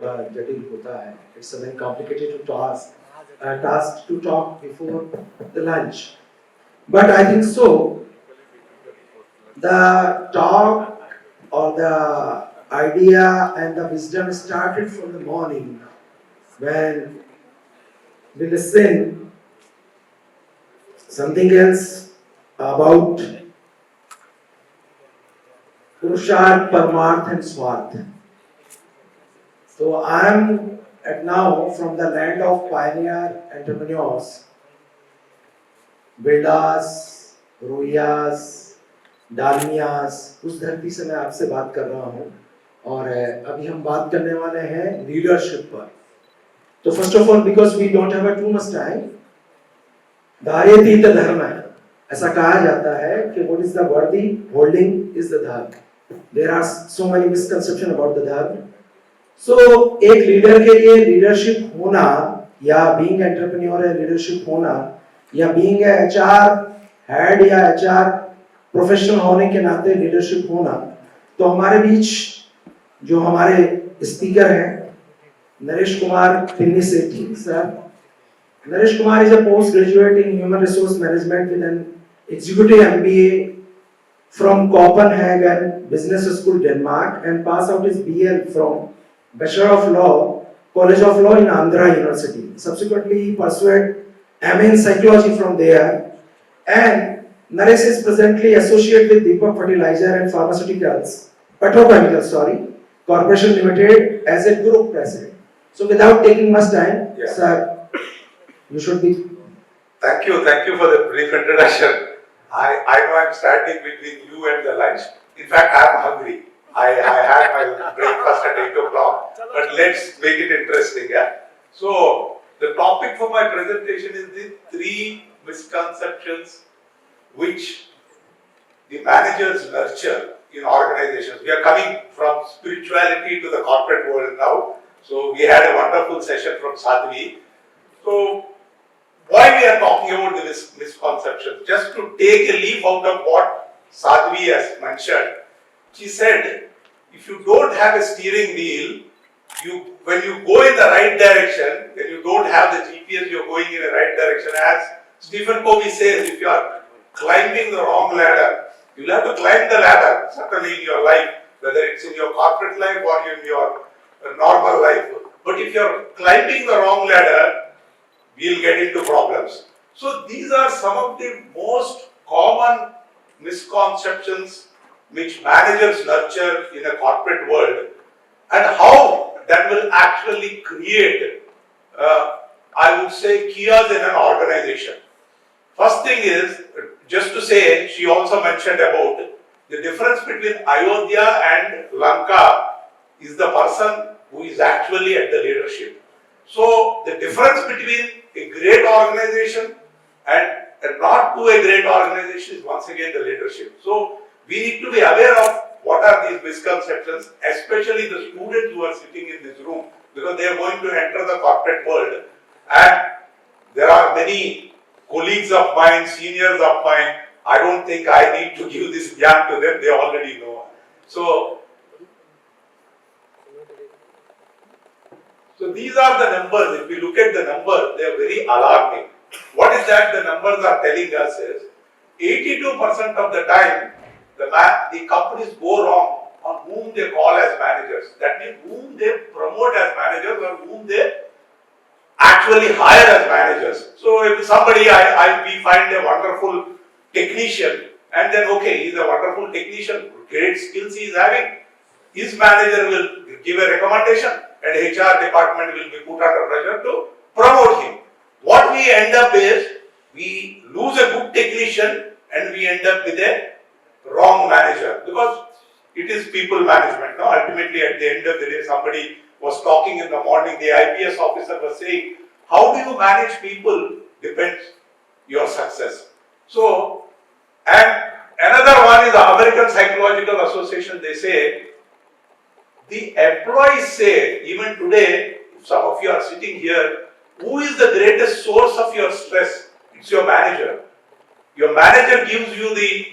जटिल होता है. It's a very complicated task to talk before the lunch. But I think so. The talk or the idea and the wisdom started from the morning when we listen something else about Purusharth, Paramarth and Swarth. So I am at now from the land of pioneer entrepreneurs, builders, रोहियास, डालमियास, उस धरती से मैं आपसे बात कर रहा हूँ और अभी हम बात करने वाले हैं लीडरशिप पर. तो first of all because we don't have too much time, धार्यतीत धर्म है, ऐसा कहा जाता है कि what is the worthy holding is the dharma. There are so many misconception about the dharma. सो एक लीडर के लिए लीडरशिप होना या बीइंग एंटरप्रेन्योर है लीडरशिप होना या बीइंग एचआर हेड या एचआर प्रोफेशनल होने के नाते लीडरशिप होना. तो हमारे बीच जो हमारे स्पीकर हैं Naresh Kumar Pinnisetty sir. Naresh Kumar is a postgraduate in Human Resource Management with an executive MBA from Copenhagen Business School, Denmark, and passed out his BL from Bachelor of Law, College of Law in Andhra University. Subsequently, he pursued MA in Psychology from there. And Naresh is presently associate with Deepak Fertilizers and Petrochemicals, Corporation Limited as a group president. So, without taking much time, sir. You should be. Thank you for the brief introduction. I know I'm standing between you and the lunch. In fact, I'm hungry. I had my breakfast at 8 o'clock, but let's make it interesting. Yeah? So, the topic for my presentation is the 3 misconceptions which the managers nurture in organizations. We are coming from spirituality to the corporate world now. So, we had a wonderful session from Sadhvi. So, why we are talking about the misconceptions? Just to take a leaf out of what Sadhvi has mentioned. She said, if you don't have a steering wheel, when you go in the right direction, when you don't have the GPS, you're going in the right direction. As Stephen Covey says, if you are climbing the wrong ladder, you'll have to climb the ladder, certainly in your life, whether it's in your corporate life or in your normal life. But if you're climbing the wrong ladder, we'll get into problems. So these are some of the most common misconceptions which managers nurture in a corporate world, and how that will actually create, I would say, chaos in an organization. First thing is, just to say, she also mentioned about the difference between Ayodhya and Lanka is the person who is actually at the leadership. So the difference between a great organization and a not to a great organization is once again the leadership. So we need to be aware of what are these misconceptions, especially the students who are sitting in this room, because they are going to enter the corporate world, and there are many colleagues of mine, seniors of mine. I don't think I need to give this gyan to them, they already know. So these are the numbers. If we look at the numbers, they are very alarming. What is that the numbers are telling us is 82% of the time the companies go wrong on whom they call as managers. That means whom they promote as managers or whom they actually hire as managers. So if somebody we find a wonderful technician, and then okay, he's a wonderful technician, great skills he is having, his manager will give a recommendation, and HR department will be put under pressure to promote him. What we end up is, we lose a good technician and we end up with a wrong manager, because it is people management. No? Ultimately, at the end of the day, somebody was talking in the morning, the IPS officer was saying, how do you manage people depends your success. So, and another one is the American Psychological Association. They say, the employees say, even today, if some of you are sitting here, who is the greatest source of your stress? It's your manager. Your manager gives you the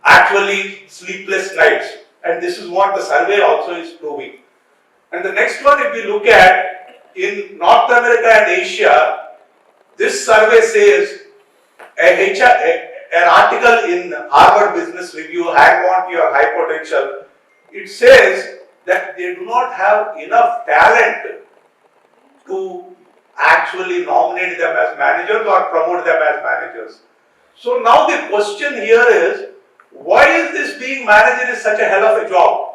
actually sleepless nights, and this is what the survey also is proving. And the next one, if we look at in North America and Asia, this survey says an article in Harvard Business Review, Hang On to Your High Potential, it says that they do not have enough talent to actually nominate them as managers or promote them as managers. So now the question here is, why is this being manager is such a hell of a job?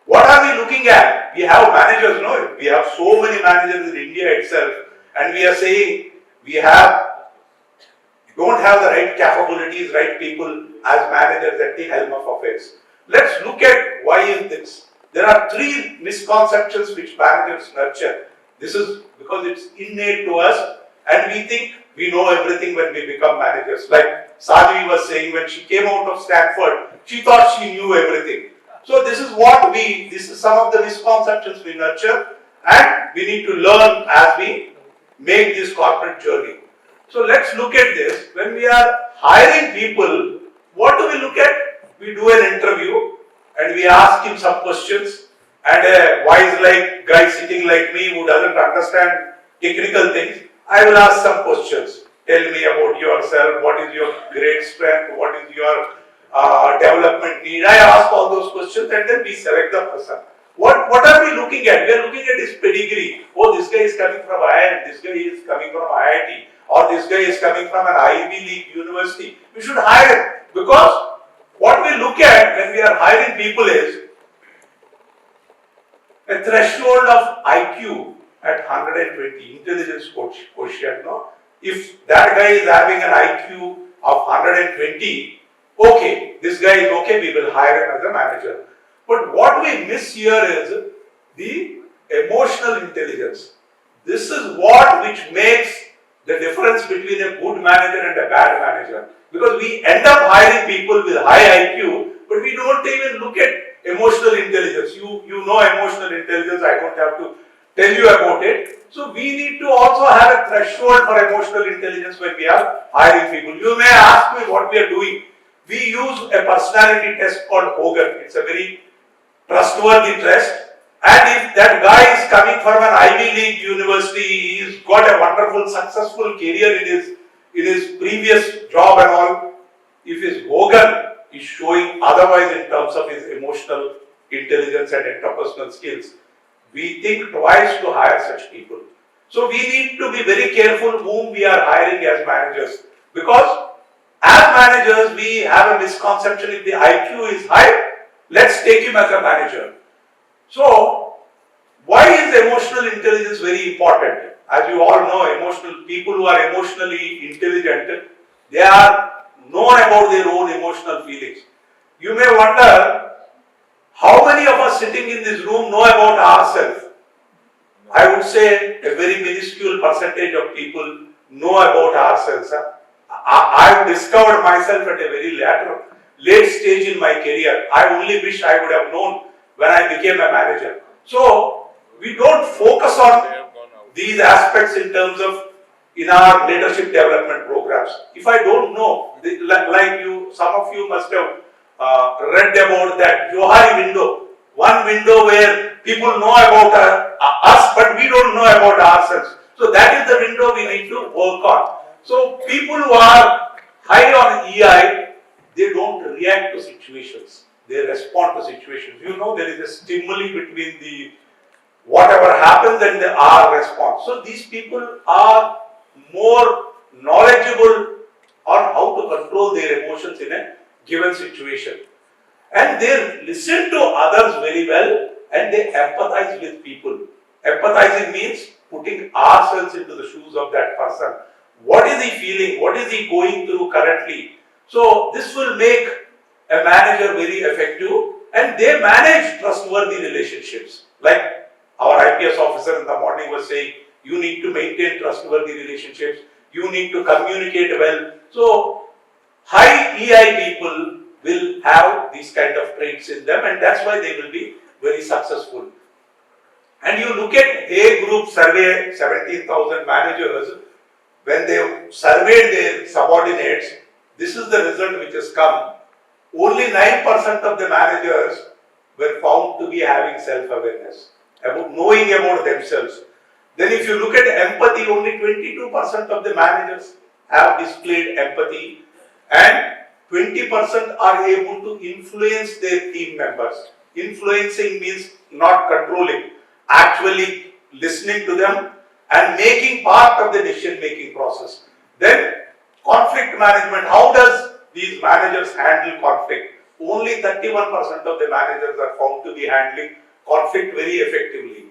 What are we looking at? We have managers, no? We have so many managers in India itself, and we are saying we don't have the right capabilities, right people as managers at the helm of affairs. Let's look at why is this. There are three misconceptions which managers nurture. This is because it's innate to us, and we think we know everything when we become managers. Like Sadhvi was saying, when she came out of Stanford, she thought she knew everything. So this is some of the misconceptions we nurture, and we need to learn as we make this corporate journey. So let's look at this. When we are hiring people, what do we look at? We do an interview and we ask him some questions, and a wise like guy sitting like me who doesn't understand technical things, I will ask some questions. Tell me about yourself, what is your great strength, what is your development need. I ask all those questions and then we select the person. What are we looking at? We are looking at his pedigree. Oh, this guy is coming from IIM, this guy is coming from IIT, or this guy is coming from an Ivy League university. We should hire him, because what we look at when we are hiring people is a threshold of IQ at 120, intelligence quotient. No? If that guy is having an IQ of 120, okay, this guy is okay, we will hire him as a manager. But what we miss here is the emotional intelligence. This is which makes the difference between a good manager and a bad manager. Because we end up hiring people with high IQ, but we don't even look at emotional intelligence. You know emotional intelligence, I don't have to tell you about it. So we need to also have a threshold for emotional intelligence when we are hiring people. You may ask me what we are doing. We use a personality test called Hogan. It's a very trustworthy test. And if that guy is coming from an Ivy League university, he's got a wonderful, successful career in his previous job and all, if his Hogan is showing otherwise in terms of his emotional intelligence and interpersonal skills, we think twice to hire such people. So we need to be very careful whom we are hiring as managers, because as managers we have a misconception: if the IQ is high, let's take him as a manager. So why is emotional intelligence very important? As you all know, people who are emotionally intelligent, they are known about their own emotional feelings. You may wonder, how many of us sitting in this room know about ourselves? I would say a very minuscule percentage of people know about ourselves. I've discovered myself at a very late stage in my career. I only wish I would have known when I became a manager. So we don't focus on these aspects in terms of in our leadership development programs. If I don't know, like some of you must have read about that Johari window, one window where people know about us, but we don't know about ourselves. So that is the window we need to work on. So people who are high on EI, they don't react to situations. They respond to situations. You know, there is a stimuli between the whatever happens and our response. So these people are more knowledgeable on how to control their emotions in a given situation. And they listen to others very well, and they empathize with people. Empathizing means putting ourselves into the shoes of that person. What is he feeling? What is he going through currently? So this will make a manager very effective, and they manage trustworthy relationships. Like our IPS officer in the morning was saying, you need to maintain trustworthy relationships, you need to communicate well. So high EI people will have these kind of traits in them, and that's why they will be very successful. And you look at A group survey, 17,000 managers, when they surveyed their subordinates, this is the result which has come. Only 9% of the managers were found to be having self-awareness. about knowing about themselves. Then if you look at empathy, only 22% of the managers have displayed empathy and 20% are able to influence their team members. Influencing means not controlling, actually listening to them and making part of the decision making process. Then conflict management, how does these managers handle conflict? Only 31% of the managers are found to be handling conflict very effectively.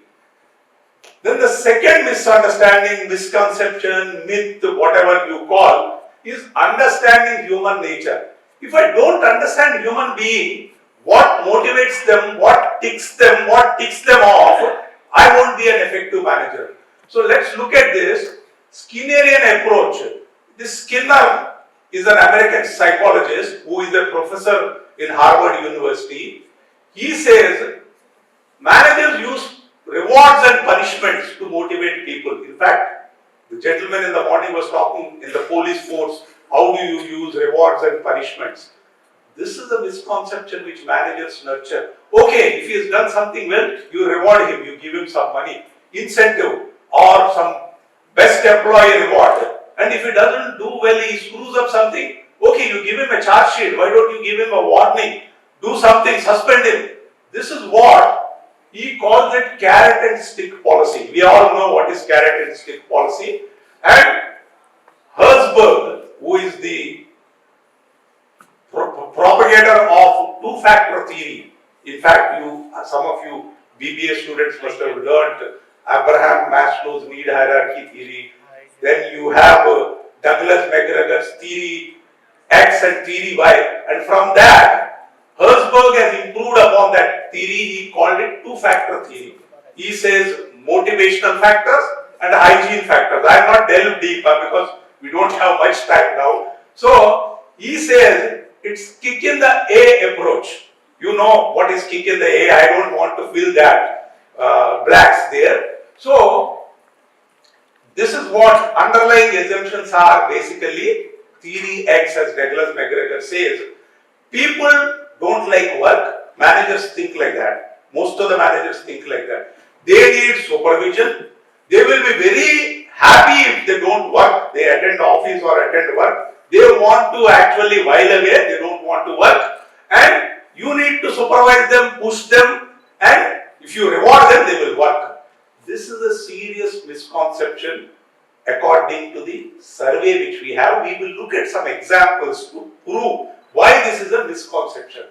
Then the second misunderstanding, misconception, myth, whatever you call, is understanding human nature. If I don't understand human being, what motivates them, what ticks them off, I won't be an effective manager. So let's look at this Skinnerian approach. This Skinner is an American psychologist who is a professor in Harvard University. He says managers use rewards and punishments to motivate people. In fact, the gentleman in the morning was talking in the police force, how do you use rewards and punishments? This is a misconception which managers nurture. Okay, if he has done something well, you reward him, you give him some money, incentive or some best employee reward. And if he doesn't do well, he screws up something, okay, you give him a charge sheet, why don't you give him a warning, do something, suspend him. This is what he calls it carrot and stick policy. We all know what is carrot and stick policy. And Herzberg, who is the propagator of two-factor theory. In fact, some of you BBA students must have learned Abraham Maslow's need hierarchy theory. Then you have Douglas McGregor's theory X and theory Y. And from that, Herzberg has improved upon that theory. He called it two-factor theory. He says motivational factors and hygiene factors. I have not delved deeper because we don't have much time now. So he says it's kick in the A approach. You know what is kick in the A. I don't want to fill that blacks there. So this is what underlying assumptions are basically. Theory X, as Douglas McGregor says, people don't like work. Managers think like that. Most of the managers think like that. They need supervision. They will be very happy if they don't work. They attend office or attend work. They want to actually while away. They don't want to work. And you need to supervise them, push them, and if you reward them, they will work. This is a serious misconception. According to the survey which we have, we will look at some examples to prove why this is a misconception.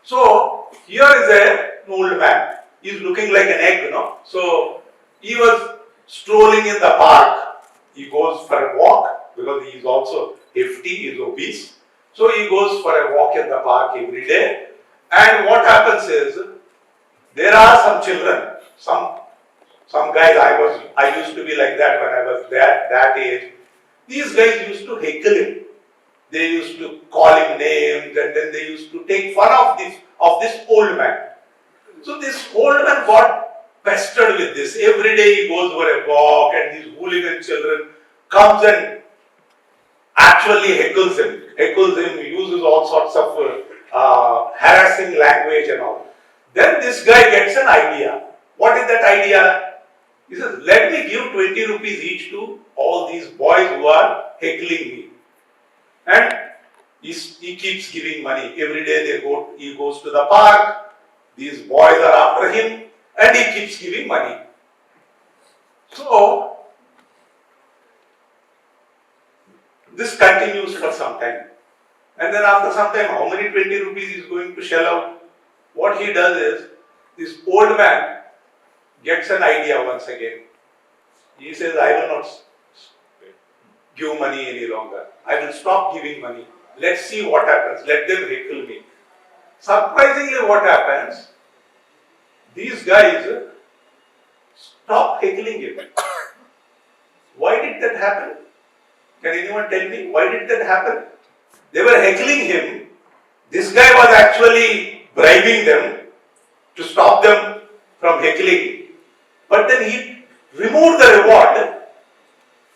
So here is an old man. He is looking like an egg, So he was strolling in the park. He goes for a walk because he is also hefty, he is obese. So he goes for a walk in the park every day. And what happens is, there are some children, some guys, I used to be like that when I was that age. These guys used to heckle him. They used to call him names and then they used to take fun of this old man. So this old man got pestered with this. Every day he goes for a walk and these hooligan children comes and actually heckles him, uses all sorts of harassing language and all. Then this guy gets an idea. What is that idea? He says, let me give 20 rupees each to all these boys who are heckling me. And he keeps giving money. Every day he goes to the park, these boys are after him, and he keeps giving money. So, this continues for some time. And then after some time, how many 20 rupees he is going to shell out? What he does is, this old man gets an idea once again. He says, I will not give money any longer. I will stop giving money. Let's see what happens. Let them heckle me. Surprisingly, what happens? These guys stop heckling him. Why did that happen? Can anyone tell me? Why did that happen? They were heckling him. This guy was actually bribing them to stop them from heckling. But then he removed the reward.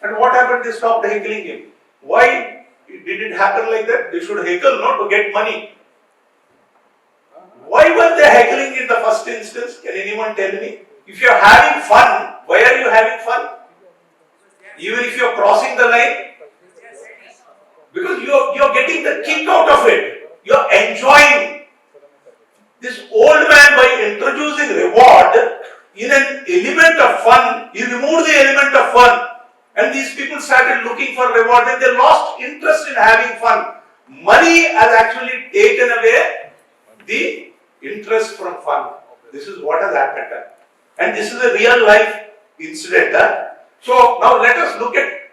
And what happened? They stopped heckling him. Why did it happen like that? They should heckle, not to get money. Why were they heckling in the first instance? Can anyone tell me? If you're having fun, why are you having fun? Even if you're crossing the line, because you're getting the kick out of it. You're enjoying. This old man, by introducing reward in an element of fun, he removed the element of fun. And these people started looking for reward and they lost interest in having fun. Money has actually taken away the interest from fun. This is what has happened. And this is a real life incident. So now let us look at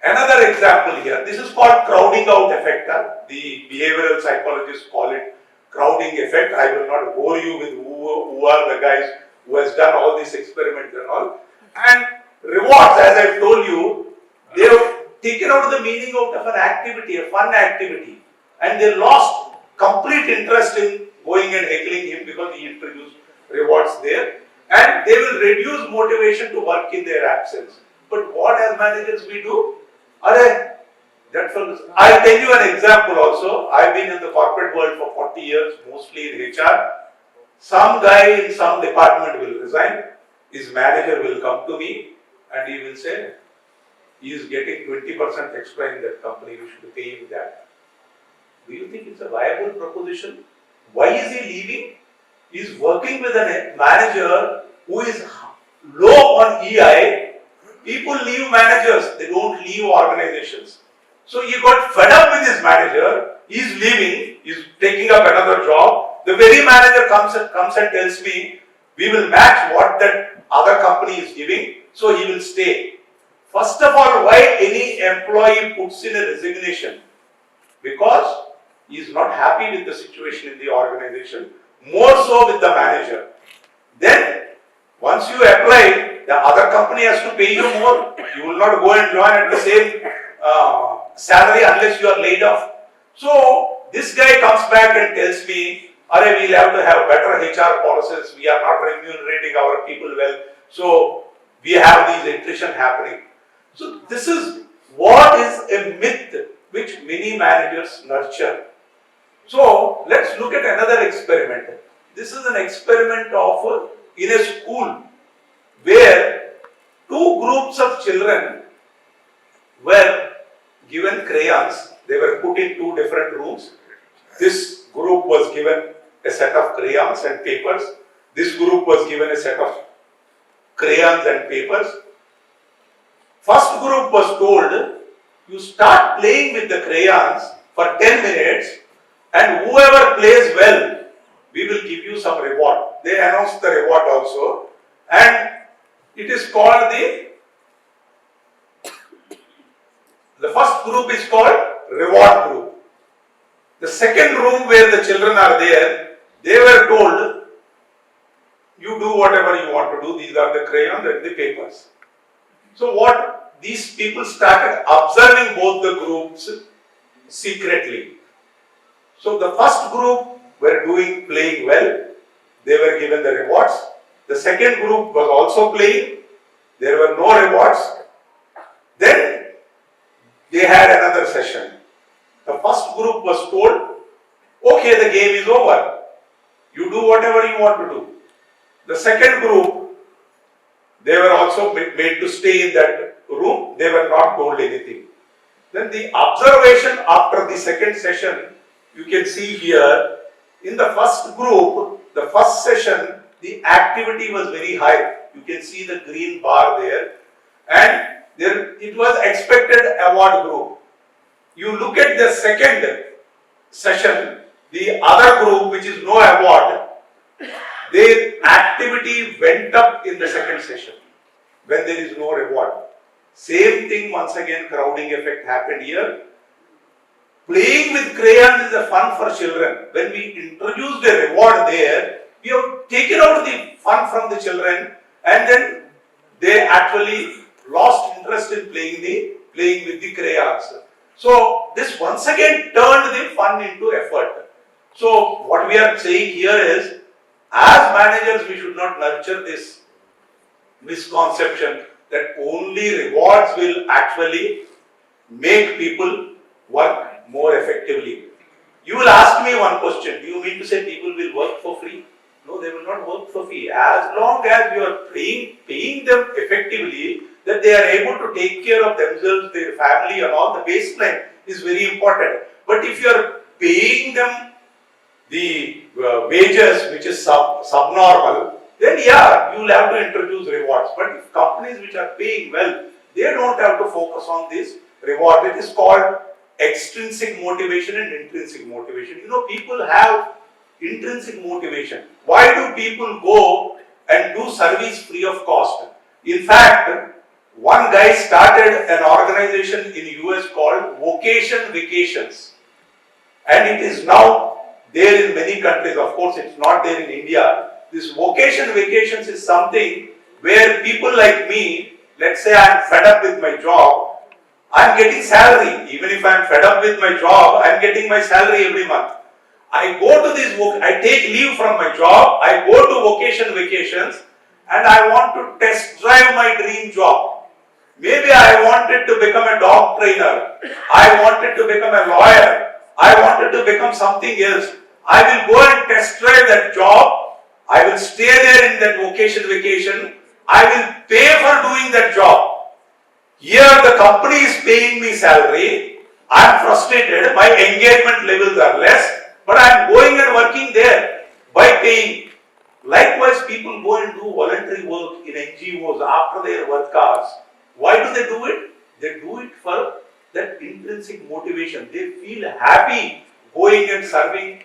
another example here. This is called crowding out effect. The behavioral psychologists call it crowding effect. I will not bore you with who are the guys who has done all these experiments and all. And rewards, as I told you, they have taken out the meaning out of an activity, a fun activity, and they lost complete interest in going and heckling him because he introduced rewards there, and they will reduce motivation to work in their absence. But what as managers we do? I'll tell you an example also. I've been in the corporate world for 40 years, mostly in HR. Some guy in some department will resign, his manager will come to me and he will say, he is getting 20% extra in that company, you should pay him that. Do you think it's a viable proposition? Why is he leaving? He is working with a manager who is low on EI. People leave managers, they don't leave organizations. So he got fed up with his manager, he is leaving, he is taking up another job. The very manager comes and tells me, we will match what that other company is giving, so he will stay. First of all, why any employee puts in a resignation? Because he is not happy with the situation in the organization, more so with the manager. Then, once you apply, the other company has to pay you more. You will not go and join at the same salary unless you are laid off. So, this guy comes back and tells me, we'll have to have better HR policies, we are not remunerating our people well, so we have these attrition happening. So, this is what is a myth which many managers nurture. So, let's look at another experiment. This is an experiment of in a school where two groups of children were given crayons. They were put in two different rooms. This group was given a set of crayons and papers. This group was given a set of crayons and papers. First group was told, you start playing with the crayons for 10 minutes and whoever plays well, we will give you some reward. They announced the reward also, and it is called the first group is called reward group. The second room where the children are there, they were told, you do whatever you want to do, these are the crayons and the papers. So what these people started observing both the groups secretly. So the first group were playing well, they were given the rewards. The second group was also playing, there were no rewards. Then they had another session. The first group was told, okay, the game is over. You do whatever you want to do. The second group, they were also made to stay in that room. They were not told anything. Then the observation after the second session, you can see here, in the first group, the first session, the activity was very high. You can see the green bar there. And it was expected award group. You look at the second session, the other group which is no award, their activity went up in the second session when there is no reward. Same thing once again, crowding effect happened here. Playing with crayons is a fun for children. When we introduced a reward there, we have taken out the fun from the children and then they actually lost interest in playing with the crayons. So this once again turned the fun into effort. So what we are saying here is, as managers we should not nurture this misconception that only rewards will actually make people work more effectively. You will ask me one question, do you mean to say people will work for free? No, they will not work for free. As long as you are paying them effectively, that they are able to take care of themselves, their family and all, the baseline is very important. But if you are paying them the wages which is subnormal, then yeah, you will have to introduce rewards. But if companies which are paying well, they don't have to focus on this reward. It is called extrinsic motivation and intrinsic motivation. You know, people have intrinsic motivation. Why do people go and do service free of cost? In fact, one guy started an organization in US called Vocation Vacations, and it is now there in many countries. Of course, it's not there in India. This Vocation Vacations is something where people like me, let's say I'm fed up with my job, I'm getting salary. Even if I'm fed up with my job, I'm getting my salary every month. I go to this, I take leave from my job, I go to Vocation Vacations, and I want to test drive my dream job. Maybe I wanted to become a dog trainer, I wanted to become a lawyer, I wanted to become something else. I will go and test drive that job, I will stay there in that vacation, I will pay for doing that job. Here the company is paying me salary, I am frustrated, my engagement levels are less, but I am going and working there by paying. Likewise, people go and do voluntary work in NGOs after their work hours. Why do they do it? They do it for that intrinsic motivation. They feel happy going and serving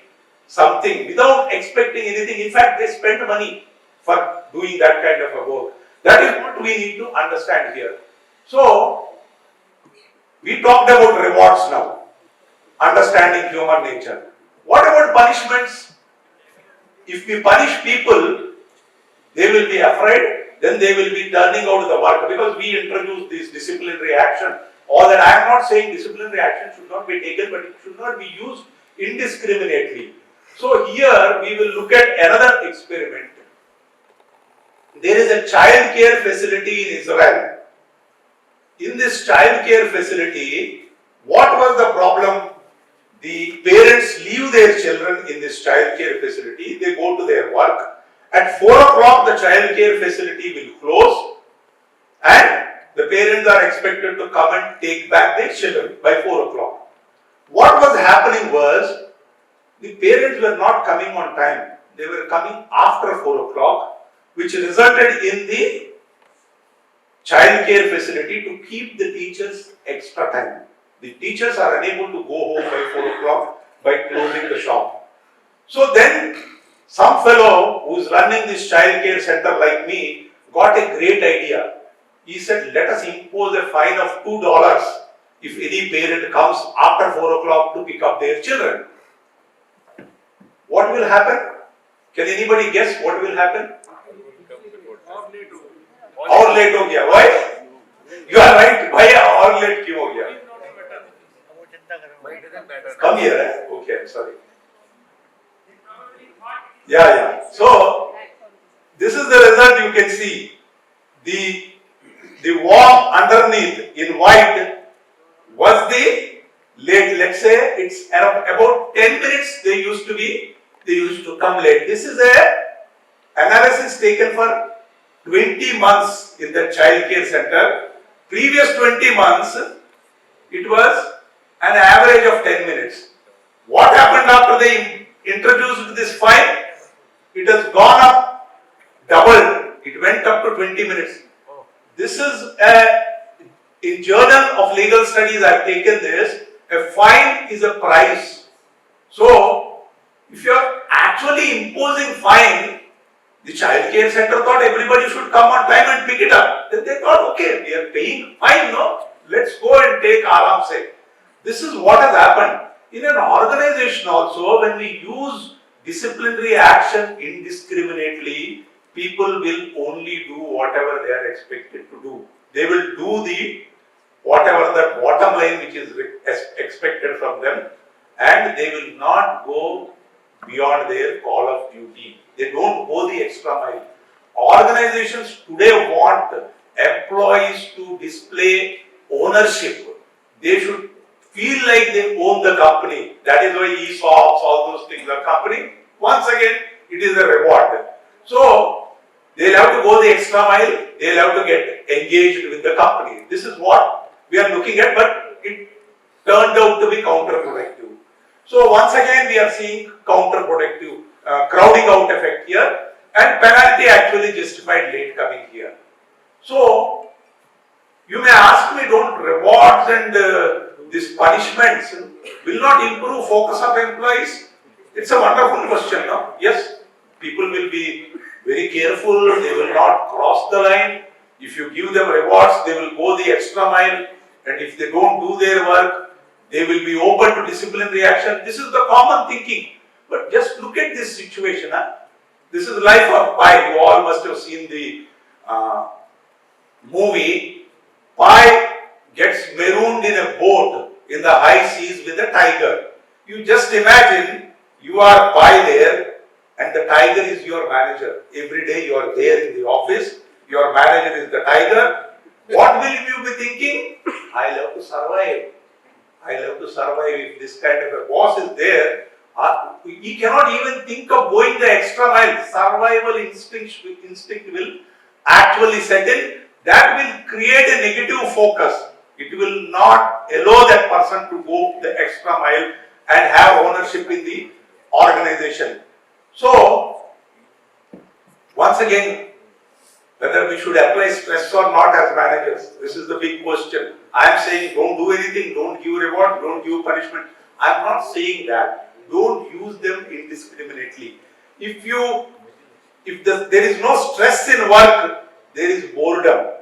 something without expecting anything. In fact, they spend money for doing that kind of a work. That is what we need to understand here. So, we talked about rewards now, understanding human nature. What about punishments? If we punish people, they will be afraid, then they will be turning out of the work, because we introduce this disciplinary action. All that, I am not saying disciplinary action should not be taken, but it should not be used indiscriminately. So here we will look at another experiment. There is a child care facility in Israel. In this child care facility, what was the problem? The parents leave their children in this child care facility, they go to their work. At 4 o'clock, the child care facility will close, and the parents are expected to come and take back their children by 4 o'clock. What was happening was, the parents were not coming on time, they were coming after 4 o'clock, which resulted in the child care facility to keep the teachers extra time. The teachers are unable to go home by 4 o'clock by closing the shop. So then, some fellow who is running this child care center like me got a great idea. He said, let us impose a fine of $2 if any parent comes after 4 o'clock to pick up their children. What will happen? Can anybody guess what will happen? और late हो गया. Why? You are right. Why और late क्यों हो गया? Come here. Okay, I'm sorry. Yeah. So this is the result you can see. The warm underneath in white was the late. Let's say it's about 10 minutes. They used to come late. This is a analysis taken for 20 months in the child care center. Previous 20 months, it was an average of 10 minutes. What happened after they introduced this fine? It has gone up, doubled. It went up to 20 minutes. This is in Journal of Legal Studies, I have taken this. A fine is a price. So, if you are actually imposing fine, the child care center thought everybody should come on time and pick it up. Then they thought, okay, we are paying fine, no? Let's go and take aram se. This is what has happened. In an organization also, when we use disciplinary action indiscriminately, people will only do whatever they are expected to do. They will do whatever the bottom line which is expected from them, and they will not go beyond their call of duty. They don't go the extra mile. Organizations today want employees to display ownership. They should feel like they own the company. That is why ESOPs, all those things are company. Once again, it is a reward. So they'll have to go the extra mile, they'll have to get engaged with the company. This is what we are looking at, but it turned out to be counterproductive. So once again we are seeing counterproductive crowding out effect here, and penalty actually justified late coming here. So you may ask me, don't rewards and these punishments will not improve focus of employees? It's a wonderful question, no? Yes, people will be very careful, they will not cross the line. If you give them rewards, they will go the extra mile, and if they don't do their work, they will be open to disciplinary action. This is the common thinking. But just look at this situation. This is life of Pi. You all must have seen the movie. Pi gets marooned in a boat in the high seas with a tiger. You just imagine you are Pi there and the tiger is your manager. Every day you are there in the office. Your manager is the tiger. What will you be thinking? I love to survive. I love to survive. If this kind of a boss is there, he cannot even think of going the extra mile. Survival instinct will actually set in. That will create a negative focus. It will not allow that person to go the extra mile and have ownership in the organization. So, once again, whether we should apply stress or not as managers, this is the big question. I am saying don't do anything, don't give reward, don't give punishment. I am not saying that. Don't use them indiscriminately. If there is no stress in work, there is boredom.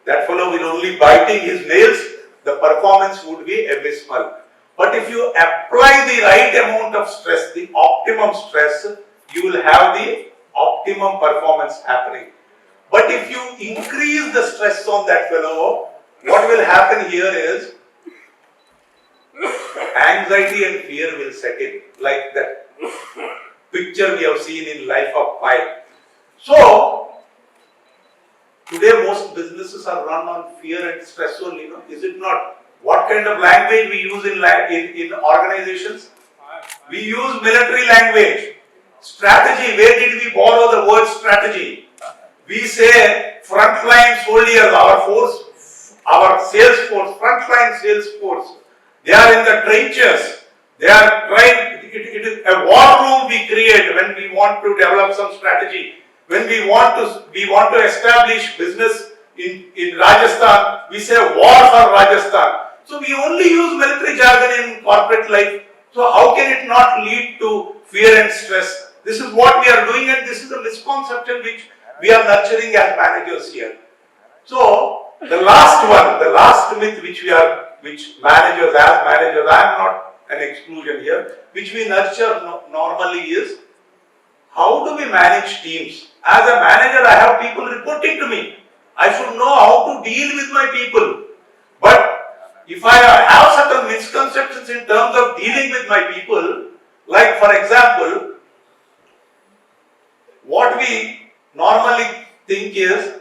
That fellow will only biting his nails, the performance would be abysmal. But if you apply the right amount of stress, the optimum stress, you will have the optimum performance happening. But if you increase the stress on that fellow, what will happen here is anxiety and fear will set in, like that picture we have seen in life of Pi. So, today most businesses are run on fear and stress only, no? Is it not? What kind of language we use in organizations? We use military language. Strategy, where did we borrow the word strategy? We say frontline soldiers, our sales force, frontline sales force. They are in the trenches. They are trying, it is a war room we create when we want to develop some strategy. When we want to establish business in Rajasthan, we say war for Rajasthan. So we only use military jargon in corporate life. So how can it not lead to fear and stress? This is what we are doing, and this is a misconception which we are nurturing as managers here. So the last one, the last myth which managers, I am not an exclusion here, which we nurture normally is, how do we manage teams? As a manager, I have people reporting to me. I should know how to deal with my people. But if I have certain misconceptions in terms of dealing with my people, like for example, what we normally think is,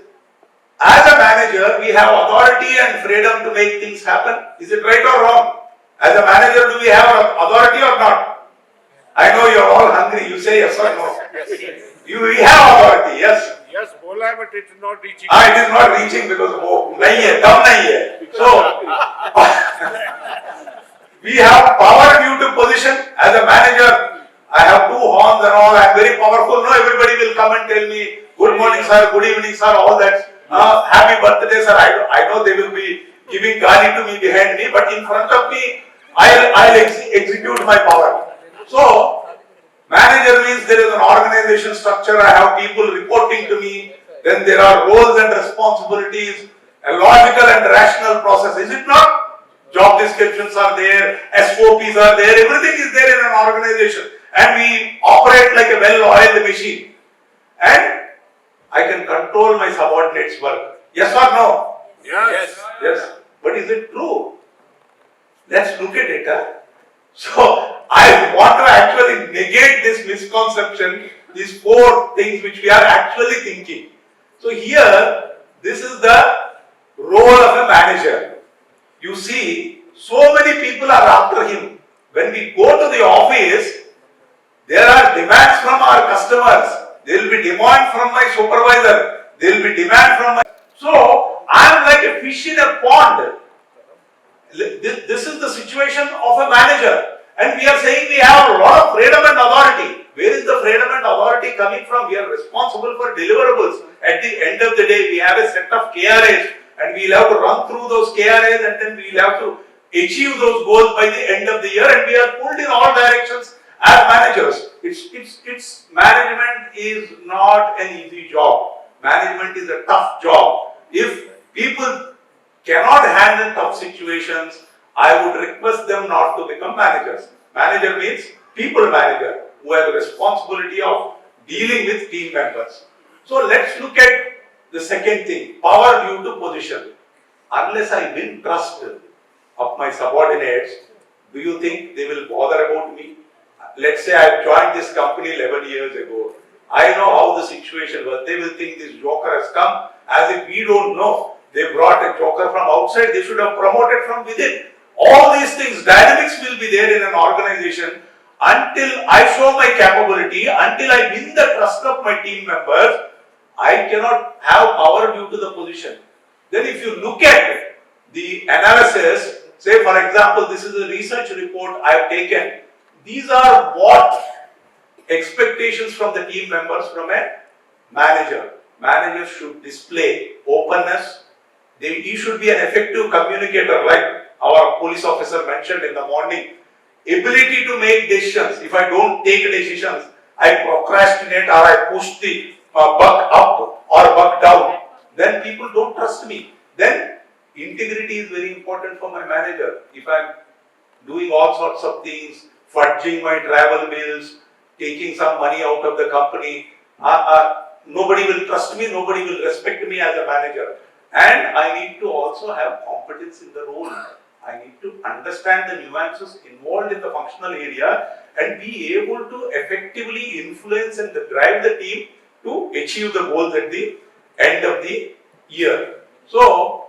as a manager, we have authority and freedom to make things happen. Is it right or wrong? As a manager, do we have authority or not? I know you are all hungry. You say yes or no. We have authority, yes. Yes, bola, but it is not reaching. It is not reaching because nahi hai, dam nahi hai. So we have power due to position. As a manager, I have two horns and all. I am very powerful. No, everybody will come and tell me, good morning, sir. Good evening, sir. All that. Happy birthday, sir. I know they will be giving gali to me behind me, but in front of me, I'll execute my power. So, manager means there is an organization structure. I have people reporting to me. Then there are roles and responsibilities, a logical and rational process. Is it not? Job descriptions are there, SOPs are there, everything is there in an organization. And we operate like a well-oiled machine. And I can control my subordinates' work. Yes or no? Yes. Yes. But is it true? Let's look at it. So, I want to actually negate this misconception, these four things which we are actually thinking. So here, this is the role of a manager. You see, so many people are after him. When we go to the office, There are demands from our customers. There will be demand from my supervisor. There will be demand from my... So, I am like a fish in a pond. This is the situation of a manager. And we are saying we have a lot of freedom and authority. Where is the freedom and authority coming from? We are responsible for deliverables. At the end of the day, we have a set of KRAs and we will have to run through those KRAs and then we will have to achieve those goals by the end of the year, and we are pulled in all directions as managers. It's management is not an easy job. Management is a tough job. If people cannot handle tough situations, I would request them not to become managers. Manager means people manager who have the responsibility of dealing with team members. So let's look at the second thing, power due to position. Unless I win trust of my subordinates, do you think they will bother about me? Let's say I joined this company 11 years ago. I know how the situation was. They will think this joker has come as if we don't know. They brought a joker from outside, they should have promoted from within. All these things, dynamics will be there in an organization. Until I show my capability, until I win the trust of my team members, I cannot have power due to the position. Then if you look at the analysis, say for example, this is a research report I have taken. These are what expectations from the team members from a manager. Managers should display openness. He should be an effective communicator, like our police officer mentioned in the morning. Ability to make decisions. If I don't take decisions, I procrastinate or I push the buck up or buck down, then people don't trust me. Then integrity is very important for my manager. If I'm doing all sorts of things, fudging my travel bills, taking some money out of the company, nobody will trust me, nobody will respect me as a manager. And I need to also have competence in the role. I need to understand the nuances involved in the functional area and be able to effectively influence and drive the team to achieve the goals at the end of the year. So,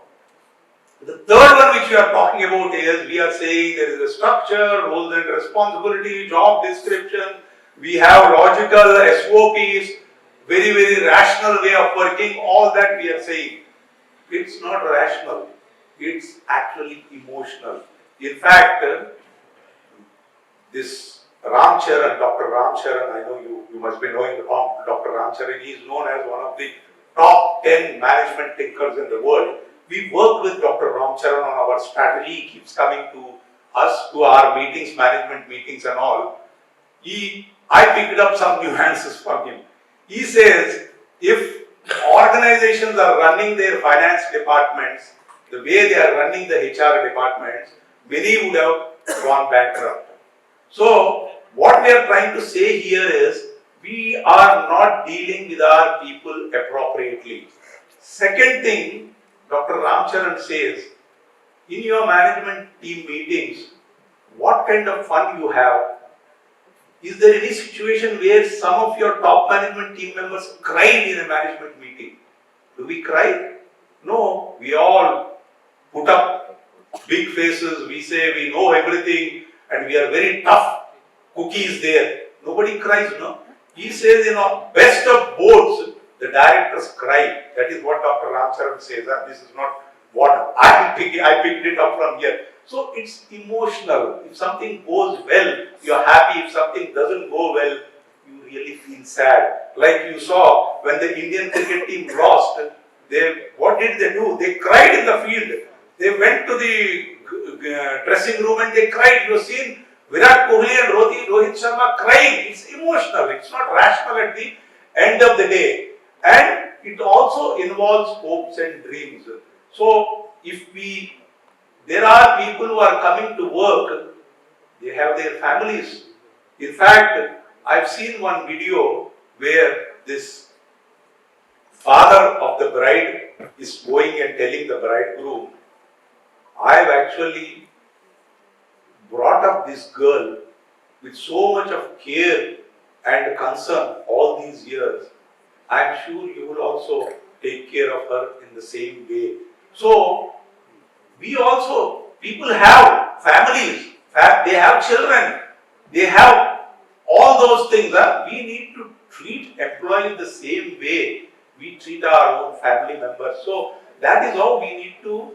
the third one which we are talking about is, we are saying there is a structure, roles and responsibility, job description, we have logical SOPs, very, very rational way of working, all that we are saying. It's not rational, it's actually emotional. In fact, this Ram Charan, Dr. Ram Charan, I know you must be knowing Dr. Ram Charan, he is known as one of the top 10 management thinkers in the world. We work with Dr. Ram Charan on our strategy. He keeps coming to us, to our meetings, management meetings and all. I picked up some nuances from him. He says, if organizations are running their finance departments the way they are running the HR departments, many would have gone bankrupt. So, what we are trying to say here is, we are not dealing with our people appropriately. Second thing, Dr. Ramcharan says, in your management team meetings, what kind of fun you have? Is there any situation where some of your top management team members cried in a management meeting? Do we cry? No, we all put up big faces, we say we know everything and we are very tough cookies there. Nobody cries, no? He says, best of boards, the directors cry. That is what Dr. Ramcharan says. This is not what I picked it up from here. So it's emotional. If something goes well, you're happy. If something doesn't go well, you really feel sad. Like you saw when the Indian cricket team lost, what did they do? They cried in the field. They went to the dressing room and they cried. You have seen Virat Kohli and Rohit Sharma crying. It's emotional. It's not rational at the end of the day. And it also involves hopes and dreams. So, there are people who are coming to work, they have their families. In fact, I've seen one video where this father of the bride is going and telling the bridegroom, I've actually brought up this girl with so much of care and concern all these years. I'm sure you will also take care of her in the same way. So, people have families, they have children, they have all those things are, we need to treat employees the same way we treat our own family members. So that is how we need to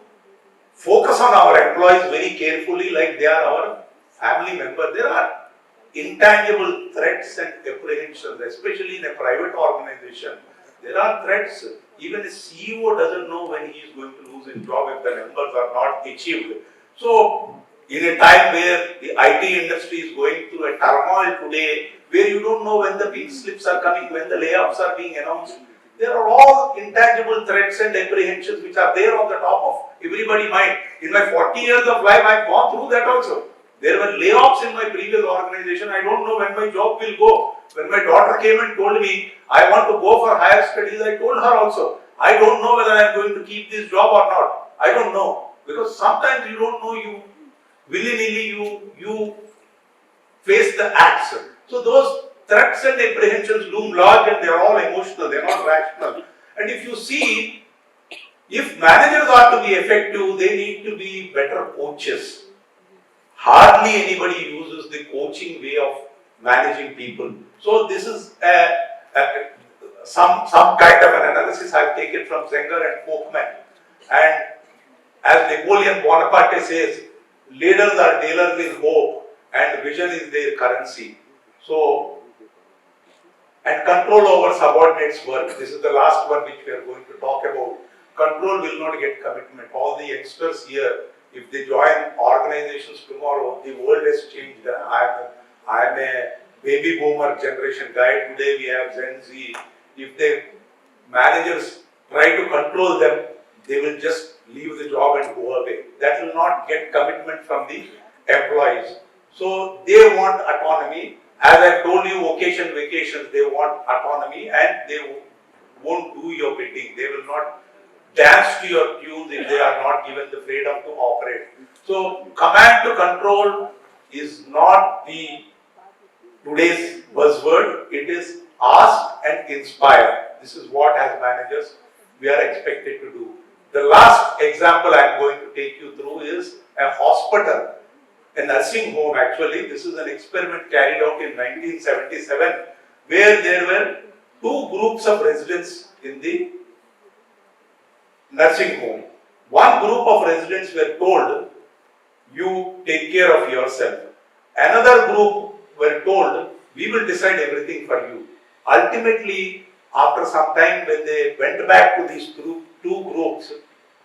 focus on our employees very carefully, like they are our family member. There are intangible threats and apprehensions, especially in a private organization. There are threats. Even a CEO doesn't know when he is going to lose his job if the numbers are not achieved. So, in a time where the IT industry is going through a turmoil today, where you don't know when the pink slips are coming, when the layoffs are being announced, there are all intangible threats and apprehensions which are there on the top of everybody's mind. In my 40 years of life, I've gone through that also. There were layoffs in my previous organization. I don't know when my job will go. When my daughter came and told me, I want to go for higher studies, I told her also, I don't know whether I'm going to keep this job or not. I don't know. Because sometimes you don't know, you willy-nilly you face the acts. So those threats and apprehensions loom large and they are all emotional, they are not rational. And if you see, if managers are to be effective, they need to be better coaches. Hardly anybody uses the coaching way of managing people. So this is some kind of an analysis I've taken from Zenger and Folkman. And as Napoleon Bonaparte says, leaders are dealers in hope and vision is their currency. So, and control over subordinates work. This is the last one which we are going to talk about. Control will not get commitment. All the youngsters here, if they join organizations tomorrow, the world has changed. I am a baby boomer generation guy. Today we have Gen Z. If the managers try to control them, they will just leave the job and go away. That will not get commitment from the employees. So they want autonomy. As I told you, vacations, they want autonomy and they won't do your bidding. They will not dance to your tunes if they are not given the freedom to operate. So command to control is not the today's buzzword. It is ask and inspire. This is what as managers we are expected to do. The last example I am going to take you through is a hospital, a nursing home actually. This is an experiment carried out in 1977 where there were two groups of residents in the nursing home. One group of residents were told, you take care of yourself. Another group were told, we will decide everything for you. Ultimately, after some time when they went back to these two groups,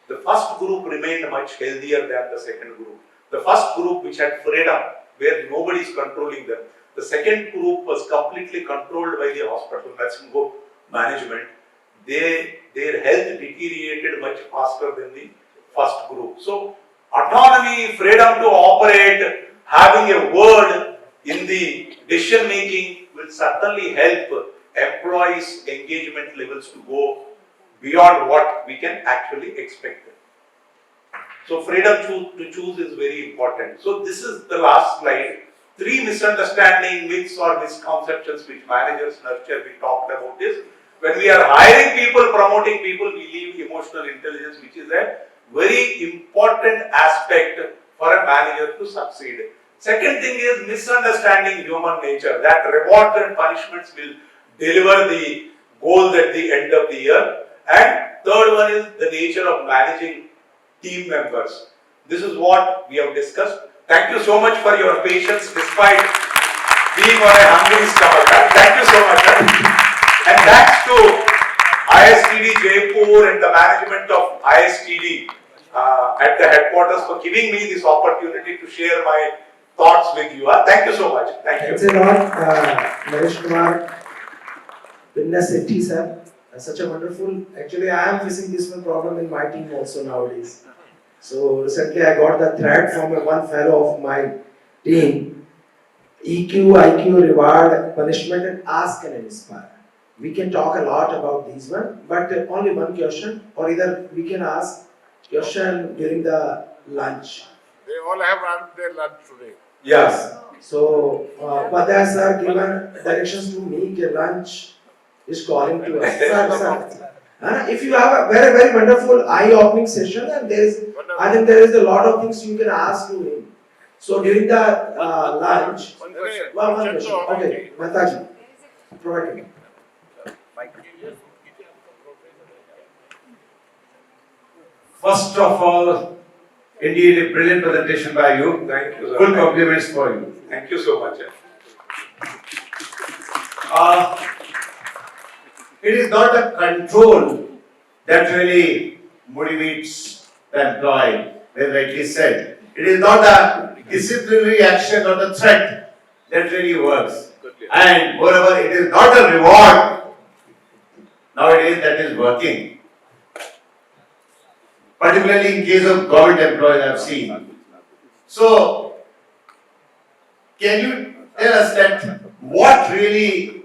the first group remained much healthier than the second group. The first group which had freedom, where nobody is controlling them. The second group was completely controlled by the hospital nursing home management. Their health deteriorated much faster than the first group. So, autonomy, freedom to operate, having a word in the decision making will certainly help employees' engagement levels to go beyond what we can actually expect. So, freedom to choose is very important. So, this is the last slide. 3 misunderstanding, myths or misconceptions which managers nurture, we talked about is, when we are hiring people, promoting people, we leave emotional intelligence, which is a very important aspect for a manager to succeed. Second thing is misunderstanding human nature, that rewards and punishments will deliver the goals at the end of the year. And third one is the nature of managing team members. This is what we have discussed. Thank you so much for your patience despite being on a hungry stomach. Thank you so much. And thanks to ISTD Jaipur and the management of ISTD at the headquarters for giving me this opportunity to share my thoughts with you. Thank you so much. Thank you. Thanks a lot, Naresh Kumar, Pinesetti sir. Such a wonderful. Actually, I am facing this one problem in my team also nowadays. So recently, I got the threat from one fellow of my team: EQ, IQ, reward, punishment, and ask and inspire. We can talk a lot about these one, but only one question, or either we can ask question during the lunch. They all have had their lunch today. Yes. So, Upadhyaya sir given directions to me that lunch is calling to us. Sir. If you have a very, very wonderful eye-opening session, and I think there is a lot of things you can ask to him. So during the lunch, One question. one Check question. the Okay, authority. Mehtaji, provide me. First of all, indeed a brilliant presentation by you. Thank you, sir. Full compliments for you. Thank you so much. Uh, it is not the control that really motivates the employee, as rightly said. It is not the disciplinary action or the threat that really works. And moreover, it is not a reward nowadays that is working. Particularly in case of government employees, I have seen. So, can you tell us that what really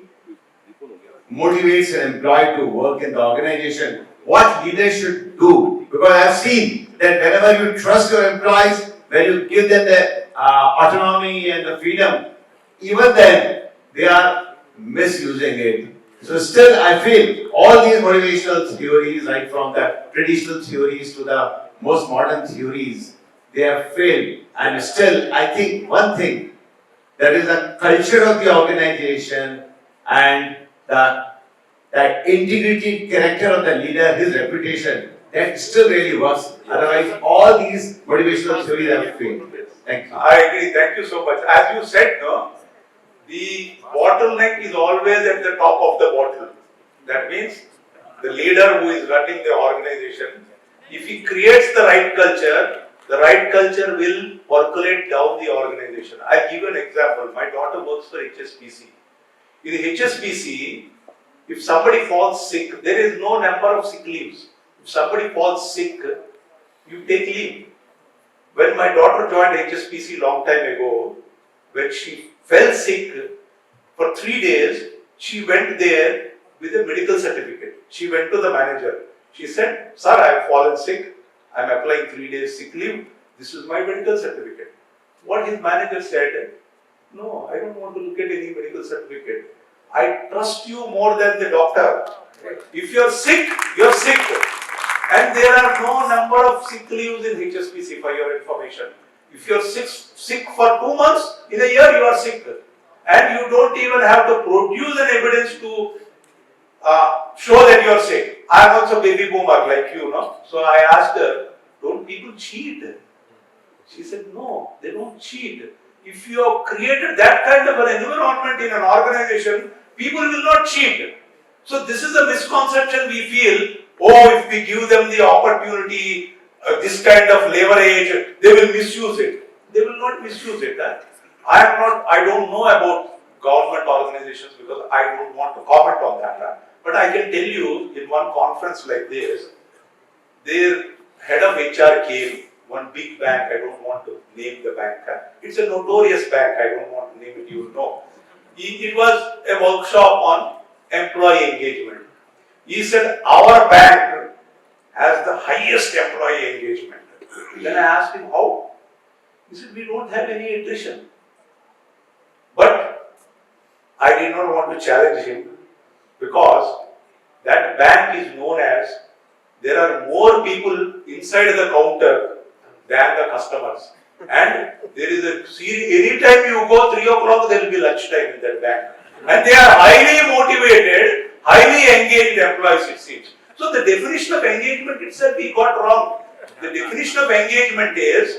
motivates an employee to work in the organization? What leaders should do? Because I have seen that whenever you trust your employees, when you give them the autonomy and the freedom, even then they are misusing it. So still I feel all these motivational theories, right from the traditional theories to the most modern theories, they have failed. And still I think one thing, that is the culture of the organization and that integrity character of the leader, his reputation, that still really works. Otherwise all these motivational theories have failed. Thank you. I agree. Thank you so much. As you said, no, the bottleneck is always at the top of the bottle. That means the leader who is running the organization, if he creates the right culture will percolate down the organization. I give an example. My daughter works for HSBC. In HSBC, if somebody falls sick, there is no number of sick leaves. If somebody falls sick, you take leave. When my daughter joined HSBC long time ago, when she fell sick, for 3 days, she went there with a medical certificate. She went to the manager. She said, "Sir, I have fallen sick. I am applying 3 days sick leave. This is my medical certificate." What his manager said, "No, I don't want to look at any medical certificate. I trust you more than the doctor. If you are sick, you are sick." And there are no number of sick leaves in HSBC for your information. If you are sick for 2 months, in a year you are sick. And you don't even have to produce an evidence to show that you are sick. I am also baby boomer like you, no? So I asked her, "Don't people cheat?" She said, "No, they don't cheat. If you have created that kind of an environment in an organization, people will not cheat." So this is a misconception we feel, if we give them the opportunity, this kind of leverage, they will misuse it. They will not misuse it. I don't know about government organizations because I don't want to comment on that. But I can tell you, in one conference like this, their head of HR came, one big bank, I don't want to name the bank. It's a notorious bank, I don't want to name it, you know. It was a workshop on employee engagement. He said, "Our bank has the highest employee engagement." Then I asked him, "How?" He said, "We don't have any attrition." But I did not want to challenge him because that bank is known as, there are more people inside the counter than the customers. And there is a series, anytime you go 3 o'clock, there will be lunchtime in that bank. And they are highly motivated, highly engaged employees, it seems. So the definition of engagement itself we got wrong. The definition of engagement is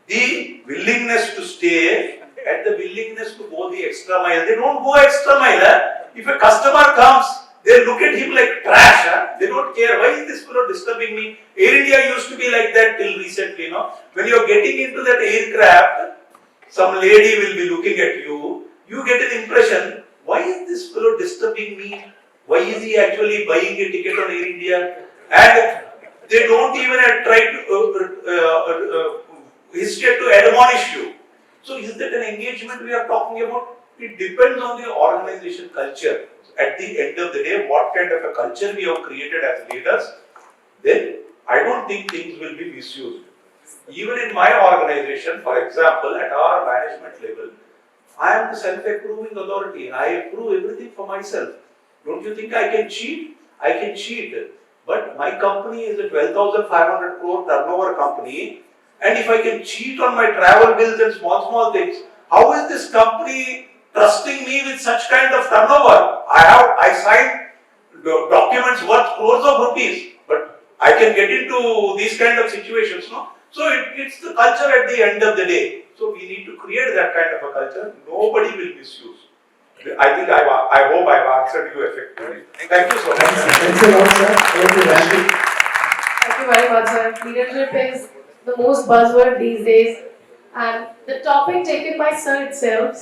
the willingness to stay and the willingness to go the extra mile. They don't go extra mile. If a customer comes, they look at him like trash. They don't care. Why is this fellow disturbing me? Air India used to be like that till recently. When you are getting into that aircraft, some lady will be looking at you. You get an impression, why is this fellow disturbing me? Why is he actually buying a ticket on Air India? And they don't even try to hesitate to admonish you. So is that an engagement we are talking about? It depends on the organization culture. At the end of the day, what kind of a culture we have created as leaders, then I don't think things will be misused. Even in my organization, for example, at our management level, I am the self-approving authority. I approve everything for myself. Don't you think I can cheat? I can cheat. But my company is a 12,500 crore turnover company. And if I can cheat on my travel bills and small things, how is this company trusting me with such kind of turnover? I signed documents worth crores of rupees, but I can get into these kind of situations, no? So it's the culture at the end of the day. So we need to create that kind of a culture. Nobody will misuse. I hope I've answered you effectively. Thank you so much. Thanks a lot, sir. Over to Rashmi. Thank you very much, sir. Leadership is the most buzzword these days, and the topic taken by sir himself,